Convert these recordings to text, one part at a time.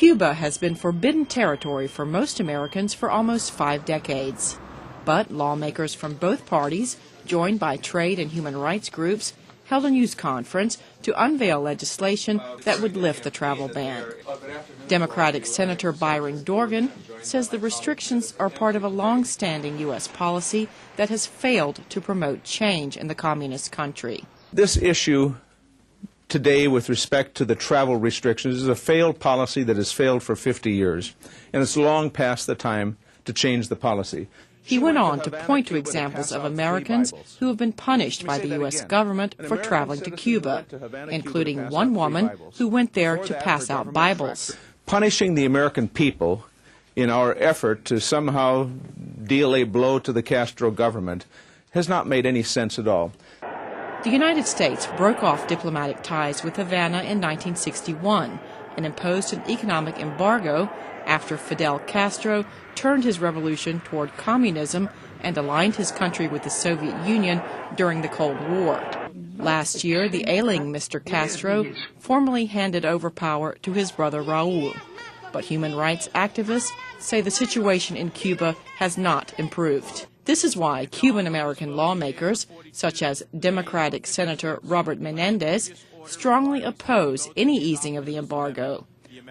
Cuba has been forbidden territory for most Americans for almost 5 decades. But lawmakers from both parties, joined by trade and human rights groups, held a news conference to unveil legislation that would lift the travel ban. Democratic Senator Byron Dorgan says the restrictions are part of a long-standing U.S. policy that has failed to promote change in the communist country. This issue today with respect to the travel restrictions is a failed policy that has failed for 50 years, and it's long past the time to change the policy. He went on to point to examples of Americans who have been punished by the U.S. government for traveling to Cuba, including one woman who went there to pass out Bibles. Punishing the American people in our effort to somehow deal a blow to the Castro government has not made any sense at all. The United States broke off diplomatic ties with Havana in 1961 and imposed an economic embargo after Fidel Castro turned his revolution toward communism and aligned his country with the Soviet Union during the Cold War. Last year, the ailing Mr. Castro formally handed over power to his brother Raul. But human rights activists say the situation in Cuba has not improved. This is why Cuban-American lawmakers, such as Democratic Senator Robert Menendez, strongly oppose any easing of the embargo,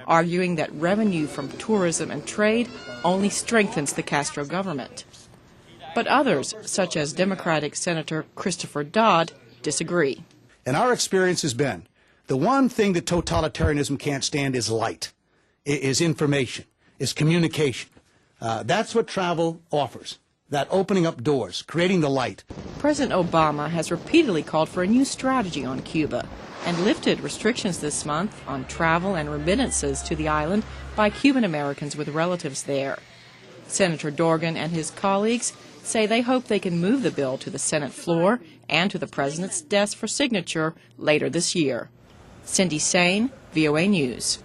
arguing that revenue from tourism and trade only strengthens the Castro government. But others, such as Democratic Senator Christopher Dodd, disagree. And our experience has been the one thing that totalitarianism can't stand is light, is information, is communication. That's what travel offers. That opening up doors, creating the light. President Obama has repeatedly called for a new strategy on Cuba and lifted restrictions this month on travel and remittances to the island by Cuban Americans with relatives there. Senator Dorgan and his colleagues say they hope they can move the bill to the Senate floor and to the President's desk for signature later this year. Cindy Sain, VOA News.